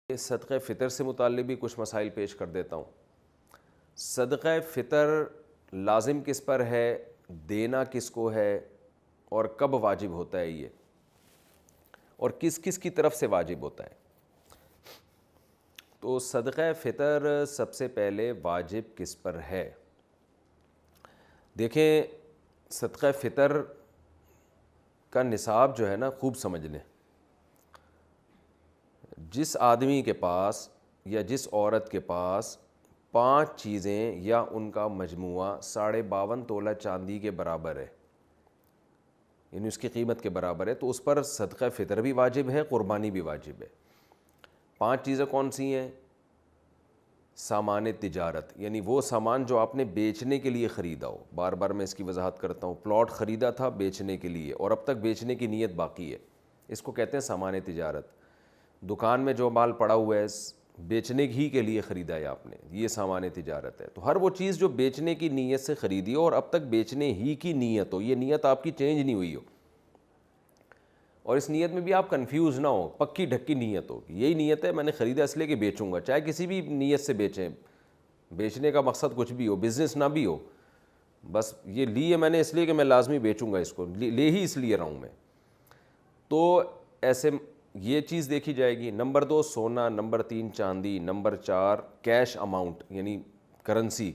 صدقہ فطر سے متعلق بھی کچھ مسائل پیش کر دیتا ہوں۔ صدقہ فطر لازم کس پر ہے، دینا کس کو ہے، اور کب واجب ہوتا ہے یہ، اور کس کس کی طرف سے واجب ہوتا ہے۔ تو صدقہ فطر سب سے پہلے واجب کس پر ہے؟ دیکھیں، صدقہ فطر کا نصاب جو ہے نا، خوب سمجھ لیں۔ جس آدمی کے پاس یا جس عورت کے پاس 5 چیزیں یا ان کا مجموعہ 52.5 تولہ چاندی کے برابر ہے، یعنی اس کی قیمت کے برابر ہے، تو اس پر صدقہ فطر بھی واجب ہے، قربانی بھی واجب ہے۔ 5 چیزیں کون سی ہیں؟ سامان تجارت، یعنی وہ سامان جو آپ نے بیچنے کے لیے خریدا ہو۔ بار بار میں اس کی وضاحت کرتا ہوں، پلاٹ خریدا تھا بیچنے کے لیے اور اب تک بیچنے کی نیت باقی ہے، اس کو کہتے ہیں سامان تجارت۔ دکان میں جو مال پڑا ہوا ہے بیچنے ہی کے لیے خریدا ہے آپ نے، یہ سامان تجارت ہے۔ تو ہر وہ چیز جو بیچنے کی نیت سے خریدی ہو اور اب تک بیچنے ہی کی نیت ہو، یہ نیت آپ کی چینج نہیں ہوئی ہو، اور اس نیت میں بھی آپ کنفیوز نہ ہو، پکی ڈھکی نیت ہو، یہی نیت ہے میں نے خریدا اس لیے کہ بیچوں گا، چاہے کسی بھی نیت سے بیچیں، بیچنے کا مقصد کچھ بھی ہو، بزنس نہ بھی ہو، بس یہ لی ہے میں نے اس لیے کہ میں لازمی بیچوں گا، اس کو لے ہی اس لیے رہا ہوں میں، تو ایسے یہ چیز دیکھی جائے گی۔ نمبر 2 سونا، نمبر 3 چاندی، نمبر 4 کیش اماؤنٹ یعنی کرنسی،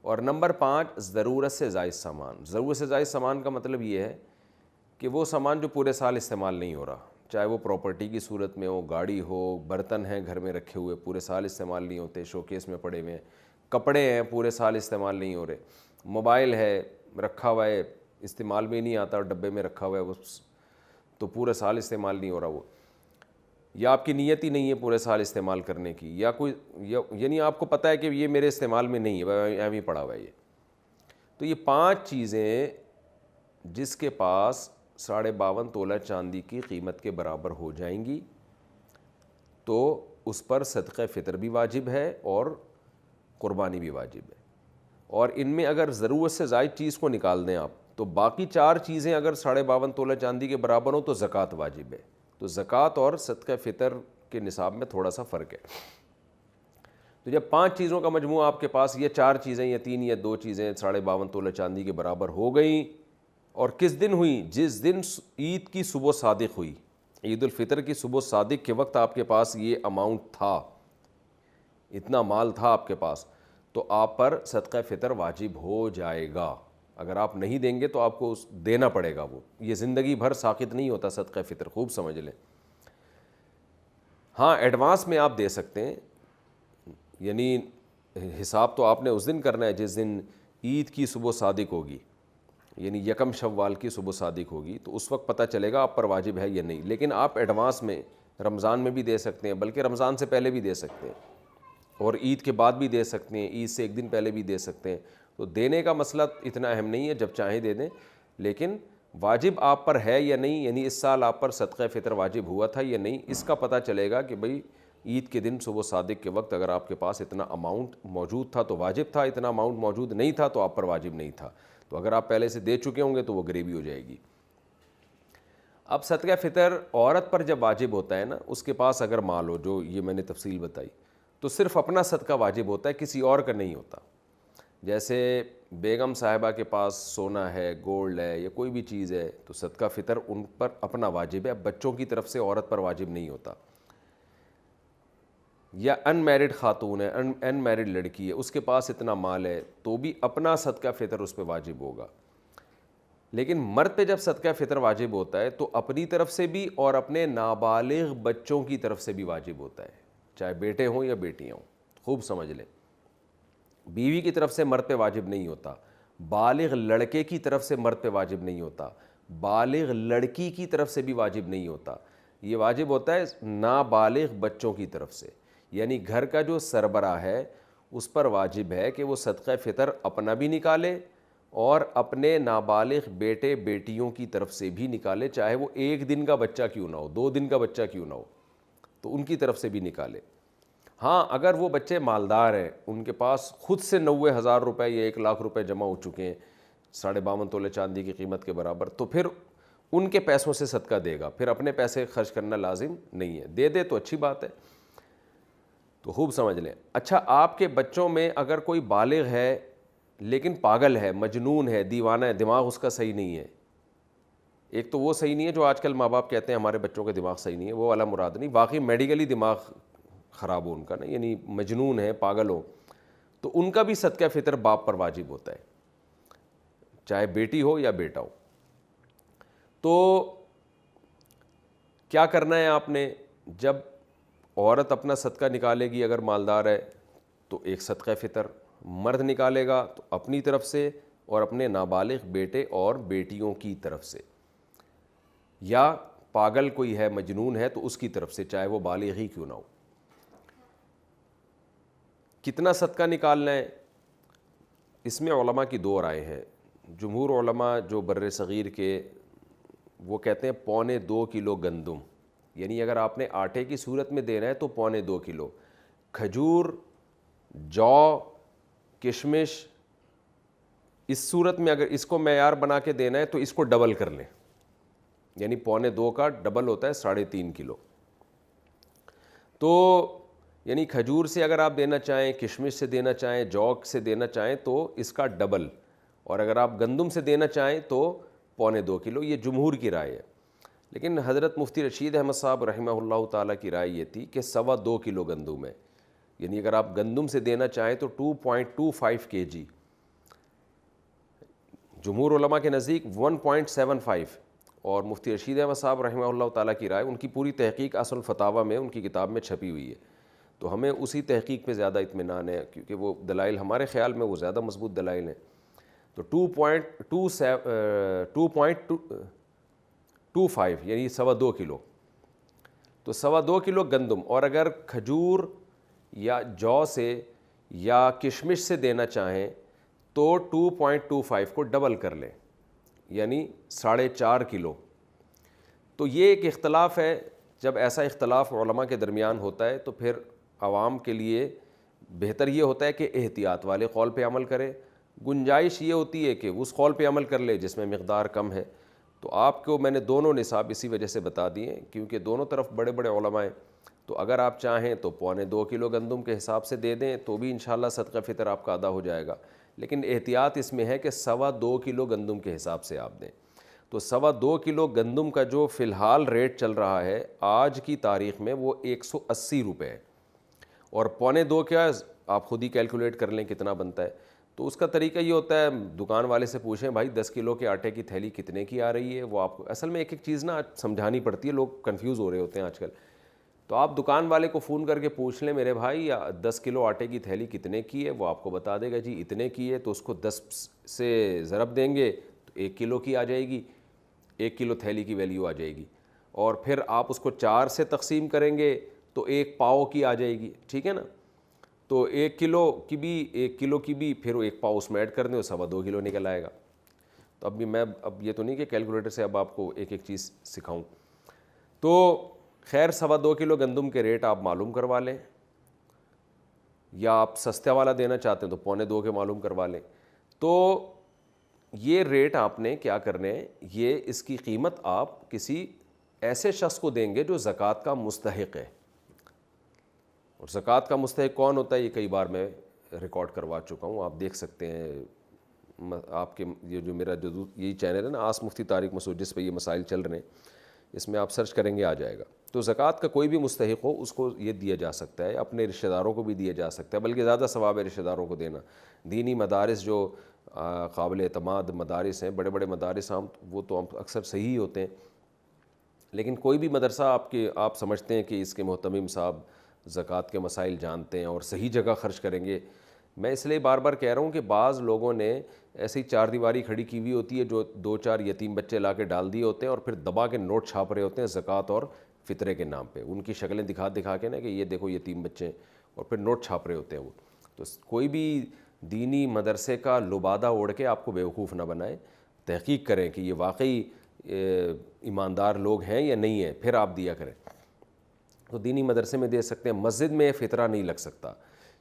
اور نمبر 5 ضرورت سے زائد سامان۔ ضرورت سے زائد سامان کا مطلب یہ ہے کہ وہ سامان جو پورے سال استعمال نہیں ہو رہا، چاہے وہ پراپرٹی کی صورت میں ہو، گاڑی ہو، برتن ہیں گھر میں رکھے ہوئے پورے سال استعمال نہیں ہوتے، شوکیس میں پڑے ہوئے ہیں، کپڑے ہیں پورے سال استعمال نہیں ہو رہے، موبائل ہے رکھا ہوا ہے استعمال میں نہیں آتا اور ڈبے میں رکھا ہوا ہے وہ تو پورے سال استعمال نہیں ہو رہا وہ، یا آپ کی نیت ہی نہیں ہے پورے سال استعمال کرنے کی، یا کوئی یعنی آپ کو پتہ ہے کہ یہ میرے استعمال میں نہیں ہے، ایویں ہی پڑا ہوا ہے یہ۔ تو یہ 5 چیزیں جس کے پاس 52.5 تولہ چاندی کی قیمت کے برابر ہو جائیں گی تو اس پر صدقہ فطر بھی واجب ہے اور قربانی بھی واجب ہے۔ اور ان میں اگر ضرورت سے زائد چیز کو نکال دیں آپ تو باقی 4 چیزیں اگر 52.5 تولہ چاندی کے برابر ہوں تو زکوٰۃ واجب ہے۔ تو زکوٰۃ اور صدقہ فطر کے نصاب میں تھوڑا سا فرق ہے۔ تو جب 5 چیزوں کا مجموعہ آپ کے پاس، یہ 4 چیزیں یا 3 یا 2 چیزیں 52.5 تولہ چاندی کے برابر ہو گئیں، اور کس دن ہوئی؟ جس دن عید کی صبح صادق ہوئی، عید الفطر کی صبح صادق کے وقت آپ کے پاس یہ اماؤنٹ تھا، اتنا مال تھا آپ کے پاس، تو آپ پر صدقہ فطر واجب ہو جائے گا۔ اگر آپ نہیں دیں گے تو آپ کو دینا پڑے گا، وہ یہ زندگی بھر ساقط نہیں ہوتا صدقہ فطر، خوب سمجھ لیں۔ ہاں ایڈوانس میں آپ دے سکتے ہیں، یعنی حساب تو آپ نے اس دن کرنا ہے جس دن عید کی صبح صادق ہوگی، یعنی 1 شوال کی صبح صادق ہوگی، تو اس وقت پتہ چلے گا آپ پر واجب ہے یا نہیں۔ لیکن آپ ایڈوانس میں رمضان میں بھی دے سکتے ہیں، بلکہ رمضان سے پہلے بھی دے سکتے ہیں، اور عید کے بعد بھی دے سکتے ہیں، عید سے 1 دن پہلے بھی دے سکتے ہیں۔ تو دینے کا مسئلہ اتنا اہم نہیں ہے، جب چاہیں دے دیں، لیکن واجب آپ پر ہے یا نہیں، یعنی اس سال آپ پر صدقہ فطر واجب ہوا تھا یا نہیں، اس کا پتہ چلے گا کہ بھئی عید کے دن صبح صادق کے وقت اگر آپ کے پاس اتنا اماؤنٹ موجود تھا تو واجب تھا، اتنا اماؤنٹ موجود نہیں تھا تو آپ پر واجب نہیں تھا۔ تو اگر آپ پہلے سے دے چکے ہوں گے تو وہ گریوی ہو جائے گی۔ اب صدقہ فطر عورت پر جب واجب ہوتا ہے نا، اس کے پاس اگر مال ہو، جو یہ میں نے تفصیل بتائی، تو صرف اپنا صدقہ واجب ہوتا ہے، کسی اور کا نہیں ہوتا۔ جیسے بیگم صاحبہ کے پاس سونا ہے، گولڈ ہے، یا کوئی بھی چیز ہے تو صدقہ فطر ان پر اپنا واجب ہے، بچوں کی طرف سے عورت پر واجب نہیں ہوتا۔ یا ان میرڈ خاتون ہے، ان میرڈ لڑکی ہے، اس کے پاس اتنا مال ہے تو بھی اپنا صدقہ فطر اس پہ واجب ہوگا۔ لیکن مرد پہ جب صدقہ فطر واجب ہوتا ہے تو اپنی طرف سے بھی اور اپنے نابالغ بچوں کی طرف سے بھی واجب ہوتا ہے، چاہے بیٹے ہوں یا بیٹیاں ہوں، خوب سمجھ لیں۔ بیوی کی طرف سے مرد پہ واجب نہیں ہوتا، بالغ لڑکے کی طرف سے مرد پہ واجب نہیں ہوتا، بالغ لڑکی کی طرف سے بھی واجب نہیں ہوتا، یہ واجب ہوتا ہے نابالغ بچوں کی طرف سے۔ یعنی گھر کا جو سربراہ ہے اس پر واجب ہے کہ وہ صدقہ فطر اپنا بھی نکالے اور اپنے نابالغ بیٹے بیٹیوں کی طرف سے بھی نکالے، چاہے وہ 1 دن کا بچہ کیوں نہ ہو، 2 دن کا بچہ کیوں نہ ہو، تو ان کی طرف سے بھی نکالے۔ ہاں اگر وہ بچے مالدار ہیں، ان کے پاس خود سے 90,000 روپے یا 1 لاکھ روپے جمع ہو چکے ہیں 52.5 تولے چاندی کی قیمت کے برابر، تو پھر ان کے پیسوں سے صدقہ دے گا، پھر اپنے پیسے خرچ کرنا لازم نہیں ہے، دے دے تو اچھی بات ہے۔ تو خوب سمجھ لیں. اچھا آپ کے بچوں میں اگر کوئی بالغ ہے لیکن پاگل ہے, مجنون ہے, دیوانہ ہے, دماغ اس کا صحیح نہیں ہے, ایک تو وہ صحیح نہیں ہے جو آج کل ماں باپ کہتے ہیں ہمارے بچوں کا دماغ صحیح نہیں ہے, وہ والا مراد نہیں, واقعی میڈیکلی دماغ خراب ہو ان کا نا, یعنی مجنون ہے, پاگل ہو, تو ان کا بھی صدقہ فطر باپ پر واجب ہوتا ہے, چاہے بیٹی ہو یا بیٹا ہو. تو کیا کرنا ہے آپ نے, جب عورت اپنا صدقہ نکالے گی اگر مالدار ہے تو ایک صدقہ فطر, مرد نکالے گا تو اپنی طرف سے اور اپنے نابالغ بیٹے اور بیٹیوں کی طرف سے, یا پاگل کوئی ہے مجنون ہے تو اس کی طرف سے, چاہے وہ بالغ ہی کیوں نہ ہو. کتنا صدقہ نکالنا ہے اس میں علماء کی دو رائے ہیں. جمہور علماء جو بر صغیر کے وہ کہتے ہیں 2.25 کلو گندم, یعنی اگر آپ نے آٹے کی صورت میں دینا ہے تو 2.25 کلو. کھجور, جو, کشمش, اس صورت میں اگر اس کو معیار بنا کے دینا ہے تو اس کو ڈبل کر لیں, یعنی 2.25 کا ڈبل ہوتا ہے 3.5 کلو. تو یعنی کھجور سے اگر آپ دینا چاہیں, کشمش سے دینا چاہیں, جو سے دینا چاہیں تو اس کا ڈبل, اور اگر آپ گندم سے دینا چاہیں تو 2.25 کلو. یہ جمہور کی رائے ہے. لیکن حضرت مفتی رشید احمد صاحب رحمہ اللہ تعالیٰ کی رائے یہ تھی کہ 2.25 کلو گندم ہے, یعنی اگر آپ گندم سے دینا چاہیں تو 2.25 kg. جمہور علماء کے نزدیک 1.75, اور مفتی رشید احمد صاحب رحمہ اللہ تعالیٰ کی رائے, ان کی پوری تحقیق اصل فتاویٰ میں ان کی کتاب میں چھپی ہوئی ہے, تو ہمیں اسی تحقیق پہ زیادہ اطمینان ہے کیونکہ وہ دلائل ہمارے خیال میں وہ زیادہ مضبوط دلائل ہیں. تو 2.25 یعنی 2.25 کلو, تو 2.25 کلو گندم, اور اگر کھجور یا جو سے یا کشمش سے دینا چاہیں تو 2.25 کو ڈبل کر لیں, یعنی 4.5 کلو. تو یہ ایک اختلاف ہے. جب ایسا اختلاف علماء کے درمیان ہوتا ہے تو پھر عوام کے لیے بہتر یہ ہوتا ہے کہ احتیاط والے قول پہ عمل کرے. گنجائش یہ ہوتی ہے کہ اس قول پہ عمل کر لے جس میں مقدار کم ہے. تو آپ کو میں نے دونوں نصاب اسی وجہ سے بتا دیے کیونکہ دونوں طرف بڑے بڑے علماء ہیں. تو اگر آپ چاہیں تو 2.25 کلو گندم کے حساب سے دے دیں تو بھی انشاءاللہ صدقہ فطر آپ کا ادا ہو جائے گا, لیکن احتیاط اس میں ہے کہ 2.25 کلو گندم کے حساب سے آپ دیں. تو 2.25 کلو گندم کا جو فی الحال ریٹ چل رہا ہے آج کی تاریخ میں وہ 180 روپے ہے, اور 2.25 کیا آپ خود ہی کیلکولیٹ کر لیں کتنا بنتا ہے. تو اس کا طریقہ یہ ہوتا ہے, دکان والے سے پوچھیں بھائی 10 کلو کے آٹے کی تھیلی کتنے کی آ رہی ہے, وہ آپ کو اصل میں ایک ایک چیز نا سمجھانی پڑتی ہے, لوگ کنفیوز ہو رہے ہوتے ہیں آج کل. تو آپ دکان والے کو فون کر کے پوچھ لیں میرے بھائی 10 کلو آٹے کی تھیلی کتنے کی ہے, وہ آپ کو بتا دے گا جی اتنے کی ہے. تو اس کو 10 سے ضرب دیں گے تو 1 کلو کی آ جائے گی, 1 کلو تھیلی کی ویلیو آ جائے گی, اور پھر آپ اس کو 4 سے تقسیم کریں گے تو 1 پاؤ کی آ جائے گی, ٹھیک ہے نا. تو 1 کلو کی بھی پھر 1 پاؤ اس میں ایڈ کر دیں, 2.25 کلو نکل آئے گا. تو اب یہ تو نہیں کہ کیلکولیٹر سے اب آپ کو ایک ایک چیز سکھاؤں. تو خیر 2.25 کلو گندم کے ریٹ آپ معلوم کروا لیں, یا آپ سستے والا دینا چاہتے ہیں تو 2.25 کے معلوم کروا لیں. تو یہ ریٹ آپ نے کیا کرنے, یہ اس کی قیمت آپ کسی ایسے شخص کو دیں گے جو زکوٰۃ کا مستحق ہے. اور زکوٰۃ کا مستحق کون ہوتا ہے یہ کئی بار میں ریکارڈ کروا چکا ہوں, آپ دیکھ سکتے ہیں. آپ کے یہ جو میرا جو یہی چینل ہے نا آس مفتی طارق مسعود, جس پہ یہ مسائل چل رہے ہیں, اس میں آپ سرچ کریں گے آ جائے گا. تو زکوٰۃ کا کوئی بھی مستحق ہو اس کو یہ دیا جا سکتا ہے, اپنے رشتہ داروں کو بھی دیا جا سکتا ہے, بلکہ زیادہ ثواب ہے رشتہ داروں کو دینا. دینی مدارس جو قابل اعتماد مدارس ہیں, بڑے بڑے مدارس وہ تو اکثر صحیح ہوتے ہیں, لیکن کوئی بھی مدرسہ آپ سمجھتے ہیں کہ اس کے محتمم صاحب زکوٰۃ کے مسائل جانتے ہیں اور صحیح جگہ خرچ کریں گے. میں اس لیے بار بار کہہ رہا ہوں کہ بعض لوگوں نے ایسی 4 دیواری کھڑی کی ہوئی ہوتی ہے جو 2-4 یتیم بچے لا کے ڈال دیے ہوتے ہیں, اور پھر دبا کے نوٹ چھاپ رہے ہوتے ہیں زکوٰۃ اور فطرے کے نام پہ, ان کی شکلیں دکھا کے نا کہ یہ دیکھو یتیم بچے ہیں, اور پھر نوٹ چھاپ رہے ہوتے ہیں وہ. تو کوئی بھی دینی مدرسے کا لبادہ اوڑھ کے آپ کو بیوقوف نہ بنائے, تحقیق کریں کہ یہ واقعی ایماندار لوگ ہیں یا نہیں ہیں, پھر آپ دیا کریں. تو دینی مدرسے میں دے سکتے ہیں, مسجد میں فطرہ نہیں لگ سکتا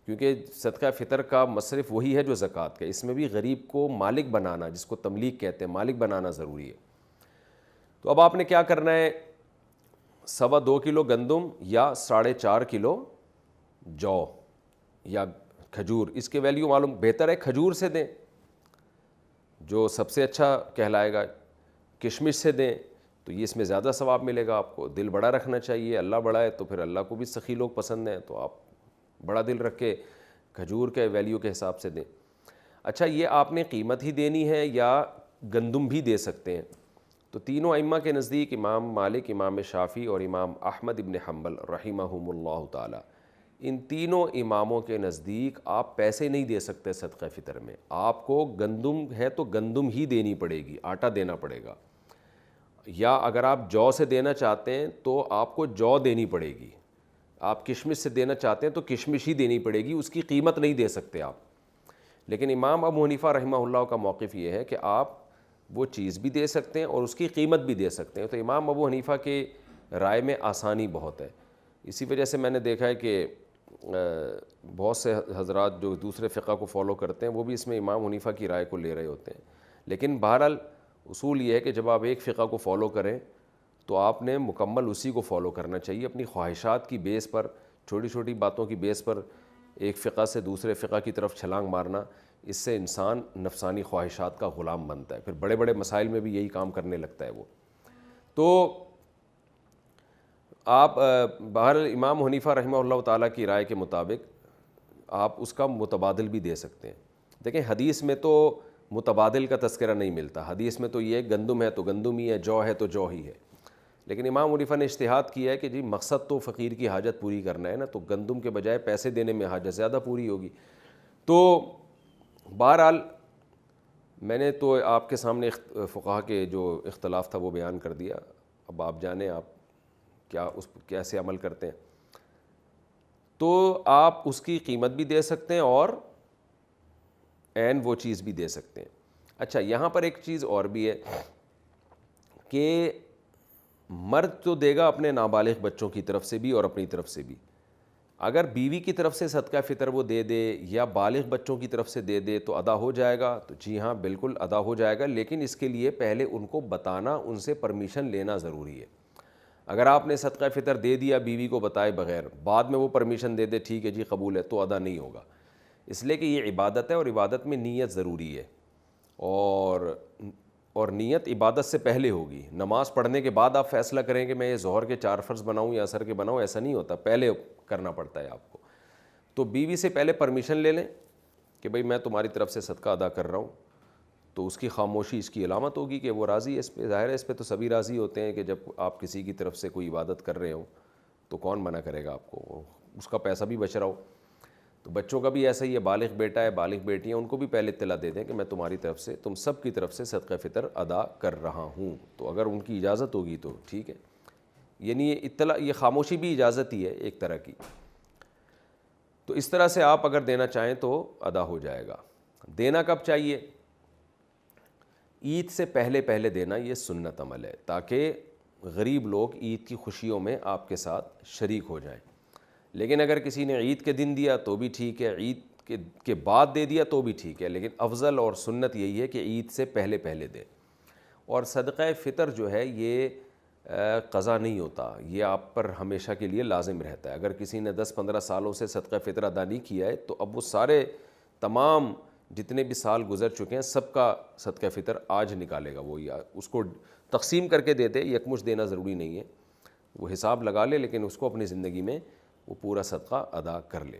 کیونکہ صدقہ فطر کا مصرف وہی ہے جو زکوٰۃ کا. اس میں بھی غریب کو مالک بنانا, جس کو تملیک کہتے ہیں, مالک بنانا ضروری ہے. تو اب آپ نے کیا کرنا ہے, 2.25 کلو گندم یا 4.5 کلو جو یا کھجور، اس کے ویلیو معلوم، بہتر ہے کھجور سے دیں جو سب سے اچھا کہلائے گا، کشمش سے دیں تو یہ اس میں زیادہ ثواب ملے گا آپ کو۔ دل بڑا رکھنا چاہیے، اللہ بڑا ہے تو پھر اللہ کو بھی سخی لوگ پسند ہیں، تو آپ بڑا دل رکھ کے کھجور کے ویلیو کے حساب سے دیں۔ اچھا، یہ آپ نے قیمت ہی دینی ہے یا گندم بھی دے سکتے ہیں؟ تو تینوں ائمہ کے نزدیک، امام مالک، امام شافعی اور امام احمد ابن حنبل رحمہم اللہ تعالی، ان تینوں اماموں کے نزدیک آپ پیسے نہیں دے سکتے صدقہ فطر میں، آپ کو گندم ہے تو گندم ہی دینی پڑے گی، آٹا دینا پڑے گا، یا اگر آپ جو سے دینا چاہتے ہیں تو آپ کو جو دینی پڑے گی، آپ کشمش سے دینا چاہتے ہیں تو کشمش ہی دینی پڑے گی، اس کی قیمت نہیں دے سکتے آپ۔ لیکن امام ابو حنیفہ رحمہ اللہ کا موقف یہ ہے کہ آپ وہ چیز بھی دے سکتے ہیں اور اس کی قیمت بھی دے سکتے ہیں۔ تو امام ابو حنیفہ کے رائے میں آسانی بہت ہے، اسی وجہ سے میں نے دیکھا ہے کہ بہت سے حضرات جو دوسرے فقہ کو فالو کرتے ہیں وہ بھی اس میں امام حنیفہ کی رائے کو لے رہے ہوتے ہیں۔ لیکن بہرحال اصول یہ ہے کہ جب آپ ایک فقہ کو فالو کریں تو آپ نے مکمل اسی کو فالو کرنا چاہیے، اپنی خواہشات کی بیس پر، چھوٹی چھوٹی باتوں کی بیس پر ایک فقہ سے دوسرے فقہ کی طرف چھلانگ مارنا، اس سے انسان نفسانی خواہشات کا غلام بنتا ہے، پھر بڑے بڑے مسائل میں بھی یہی کام کرنے لگتا ہے وہ۔ تو آپ بہرحال امام حنیفہ رحمہ اللہ تعالیٰ کی رائے کے مطابق آپ اس کا متبادل بھی دے سکتے ہیں۔ دیکھیں حدیث میں تو متبادل کا تذکرہ نہیں ملتا، حدیث میں تو یہ گندم ہے تو گندم ہی ہے، جو ہے تو جو ہی ہے، لیکن امام حنیفہ نے اجتہاد کیا ہے کہ جی مقصد تو فقیر کی حاجت پوری کرنا ہے نا، تو گندم کے بجائے پیسے دینے میں حاجت زیادہ پوری ہوگی۔ تو بہرحال میں نے تو آپ کے سامنے فقہا کے جو اختلاف تھا وہ بیان کر دیا، اب آپ جانیں آپ کیا اس کیسے عمل کرتے ہیں۔ تو آپ اس کی قیمت بھی دے سکتے ہیں اور عین وہ چیز بھی دے سکتے ہیں۔ اچھا، یہاں پر ایک چیز اور بھی ہے کہ مرد تو دے گا اپنے نابالغ بچوں کی طرف سے بھی اور اپنی طرف سے بھی، اگر بیوی کی طرف سے صدقہ فطر وہ دے دے یا بالغ بچوں کی طرف سے دے دے تو ادا ہو جائے گا؟ تو جی ہاں بالکل ادا ہو جائے گا، لیکن اس کے لیے پہلے ان کو بتانا، ان سے پرمیشن لینا ضروری ہے۔ اگر آپ نے صدقہ فطر دے دیا بیوی کو بتائے بغیر، بعد میں وہ پرمیشن دے دے ٹھیک ہے جی قبول ہے، تو ادا نہیں ہوگا، اس لیے کہ یہ عبادت ہے اور عبادت میں نیت ضروری ہے، اور نیت عبادت سے پہلے ہوگی۔ نماز پڑھنے کے بعد آپ فیصلہ کریں کہ میں یہ ظہر کے 4 فرض بناؤں یا عصر کے بناؤں، ایسا نہیں ہوتا، پہلے کرنا پڑتا ہے آپ کو۔ تو بیوی سے پہلے پرمیشن لے لیں کہ بھئی میں تمہاری طرف سے صدقہ ادا کر رہا ہوں، تو اس کی خاموشی اس کی علامت ہوگی کہ وہ راضی ہے اس پہ۔ ظاہر ہے اس پہ تو سبھی راضی ہوتے ہیں کہ جب آپ کسی کی طرف سے کوئی عبادت کر رہے ہوں تو کون منع کرے گا آپ کو، اس کا پیسہ بھی بچ رہا ہو۔ تو بچوں کا بھی ایسا ہی ہے، بالغ بیٹا ہے بالغ بیٹی ہیں، ان کو بھی پہلے اطلاع دے دیں کہ میں تمہاری طرف سے، تم سب کی طرف سے صدقہ فطر ادا کر رہا ہوں، تو اگر ان کی اجازت ہوگی تو ٹھیک ہے، یعنی یہ اطلاع، یہ خاموشی بھی اجازت ہی ہے ایک طرح کی۔ تو اس طرح سے آپ اگر دینا چاہیں تو ادا ہو جائے گا۔ دینا کب چاہیے؟ عید سے پہلے پہلے دینا، یہ سنت عمل ہے، تاکہ غریب لوگ عید کی خوشیوں میں آپ کے ساتھ شریک ہو جائیں۔ لیکن اگر کسی نے عید کے دن دیا تو بھی ٹھیک ہے، عید کے بعد دے دیا تو بھی ٹھیک ہے، لیکن افضل اور سنت یہی ہے کہ عید سے پہلے پہلے دے۔ اور صدقہ فطر جو ہے یہ قضا نہیں ہوتا، یہ آپ پر ہمیشہ کے لیے لازم رہتا ہے۔ اگر کسی نے 10-15 سالوں سے صدقہ فطر ادا نہیں کیا ہے تو اب وہ سارے تمام جتنے بھی سال گزر چکے ہیں سب کا صدقہ فطر آج نکالے گا، وہ یا اس کو تقسیم کر کے دیتے، یکمشت دینا ضروری نہیں ہے، وہ حساب لگا لے لیکن اس کو اپنی زندگی میں وہ پورا صدقہ ادا کر لے۔